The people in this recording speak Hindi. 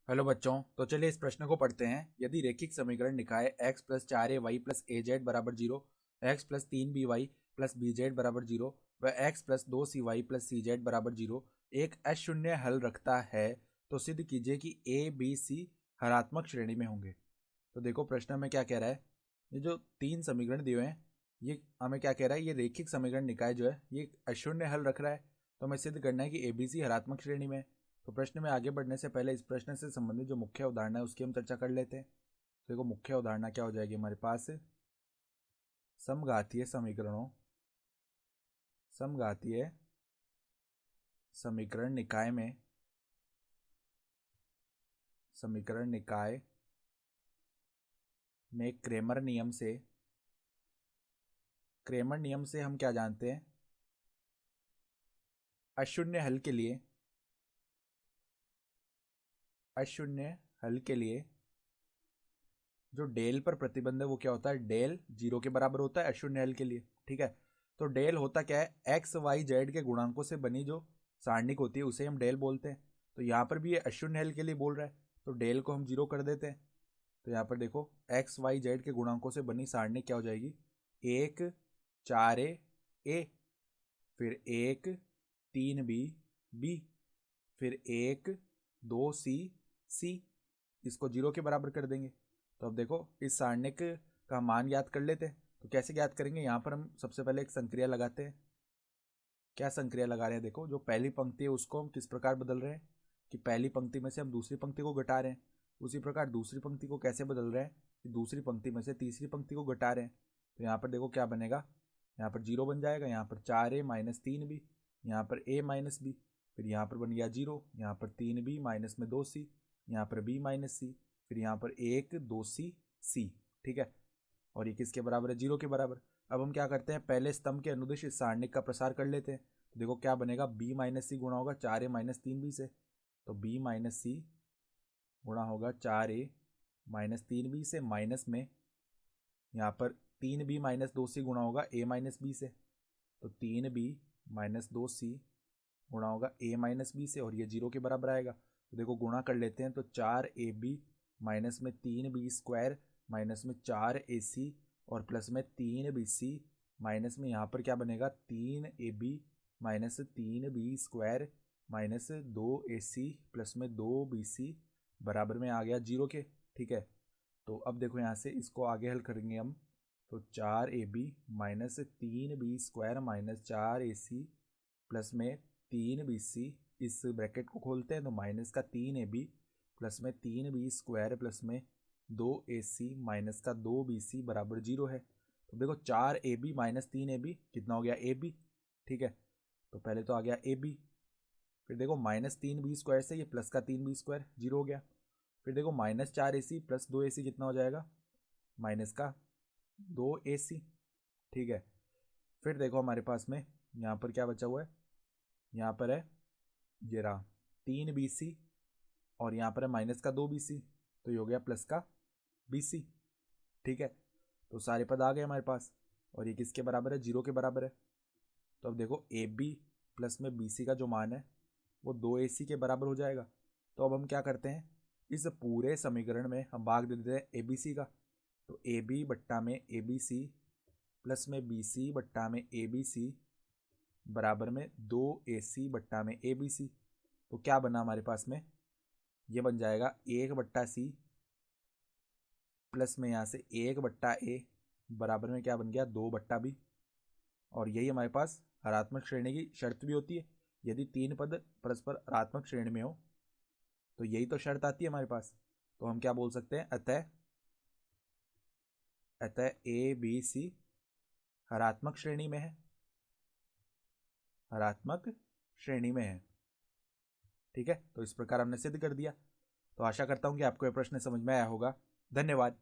हेलो बच्चों, तो चलिए इस प्रश्न को पढ़ते हैं। यदि रेखिक समीकरण निकाय x plus 4ay plus az बराबर zero, x plus 3by plus bz बराबर जीरो व x plus 2cy plus cz बराबर जीरो एक अशून्य हल रखता है, तो सिद्ध कीजिए कि a b c हरात्मक श्रेणी में होंगे। तो देखो प्रश्न में क्या कह रहा है। ये जो तीन समीकरण दिए हुए हैं, ये हमें क्या कह रहा है, ये रेखिक समीकरण निकाय जो है ये अशून्य हल रख रहा है। तो हमें सिद्ध करना है कि a b c हरात्मक श्रेणी में है। तो प्रश्न में आगे बढ़ने से पहले इस प्रश्न से संबंधित जो मुख्य उदाहरण है उसकी हम चर्चा कर लेते हैं। तो देखो मुख्य उदाहरण क्या हो जाएगी हमारे पास। समघातीय समीकरणों समघातीय समीकरण निकाय में समीकरण निकाय में क्रेमर नियम से हम क्या जानते हैं। अशून्य हल के लिए जो डेल पर प्रतिबंध है वो क्या होता है, डेल जीरो के बराबर होता है अशून्य हल के लिए। ठीक है, तो डेल होता क्या है, एक्स वाई जेड के गुणांकों से बनी जो सारणिक होती है उसे हम डेल बोलते हैं। तो यहाँ पर भी ये अशून्य हल के लिए बोल रहा है, तो डेल को हम जीरो कर देते हैं। तो यहाँ पर देखो एक्स वाई जेड के गुणांकों से बनी सारणिक क्या हो जाएगी, 1 4a फिर 1 3b फिर 1 2c इसको जीरो के बराबर कर देंगे। तो अब देखो इस सारणिक का मान ज्ञात कर लेते हैं। तो कैसे ज्ञात करेंगे, यहाँ पर हम सबसे पहले एक संक्रिया लगाते हैं। क्या संक्रिया लगा रहे हैं, देखो जो पहली पंक्ति है उसको हम किस प्रकार बदल रहे हैं कि पहली पंक्ति में से हम दूसरी पंक्ति को घटा रहे हैं। उसी प्रकार दूसरी पंक्ति को कैसे बदल रहे हैं कि दूसरी पंक्ति में से तीसरी पंक्ति को घटा रहे हैं। तो यहाँ पर देखो क्या बनेगा, यहाँ पर जीरो बन जाएगा, यहाँ पर 4a-3b, यहाँ पर a माइनस बी, फिर यहाँ पर बन गया जीरो, यहाँ पर 3b माइनस में 2c, यहाँ पर b माइनस सी, फिर यहाँ पर 1 2c। ठीक है, और ये किसके बराबर है, जीरो के बराबर। अब हम क्या करते हैं, पहले स्तंभ के अनुदिश इस सारणिक का प्रसार कर लेते हैं। तो देखो क्या बनेगा, b माइनस सी गुणा होगा 4a-3b से। तो b माइनस सी गुणा होगा 4a-3b से, माइनस में यहाँ पर 3b माइनस 2c गुणा होगा a माइनस बी से। तो 3b माइनस 2c गुणा होगा a माइनस बी से, और ये जीरो के बराबर आएगा। तो देखो गुणा कर लेते हैं, तो 4ab माइनस में 3b स्क्वायर माइनस में 4ac और प्लस में 3bc माइनस में यहाँ पर क्या बनेगा, 3ab minus 3b square minus 2ac plus में 2bc बराबर में आ गया जीरो के। ठीक है, तो अब देखो यहाँ से इसको आगे हल करेंगे हम। तो 4ab minus 3b square minus 4ac plus में 3bc, इस ब्रैकेट को खोलते हैं तो माइनस का 3ab प्लस में 3b स्क्वायर प्लस में 2ac माइनस का 2bc बराबर जीरो है। तो देखो 4ab माइनस 3ab कितना हो गया, ab। ठीक है, तो पहले तो आ गया ab, फिर देखो माइनस 3b स्क्वायर से ये प्लस का 3b स्क्वायर जीरो हो गया। फिर देखो माइनस 4ac प्लस 2ac कितना हो जाएगा, माइनस का 2ac। ठीक है, फिर देखो हमारे पास में यहाँ पर क्या बचा हुआ है, यहाँ पर है ये रहा 3bc और यहाँ पर है माइनस का 2bc, तो ये हो गया प्लस का bc। ठीक है, तो सारे पद आ गए हमारे पास, और ये किसके बराबर है, जीरो के बराबर है। तो अब देखो ab प्लस में bc का जो मान है वो 2ac के बराबर हो जाएगा। तो अब हम क्या करते हैं, इस पूरे समीकरण में हम भाग दे देते हैं abc का। तो ab बट्टा में abc प्लस में bc बट्टा में abc बराबर में 2ac बट्टा में abc। तो क्या बना हमारे पास में, ये बन जाएगा 1/c प्लस में यहाँ से 1/a बराबर में क्या बन गया, 2/b। और यही हमारे पास हरात्मक श्रेणी की शर्त भी होती है। यदि तीन पद परस्पर हरात्मक श्रेणी में हो तो यही तो शर्त आती है हमारे पास। तो हम क्या बोल सकते हैं, अतः ए बी सी हरात्मक श्रेणी में है, हरात्मक श्रेणी में है। ठीक है, तो इस प्रकार हमने सिद्ध कर दिया। तो आशा करता हूं कि आपको यह प्रश्न समझ में आया होगा। धन्यवाद।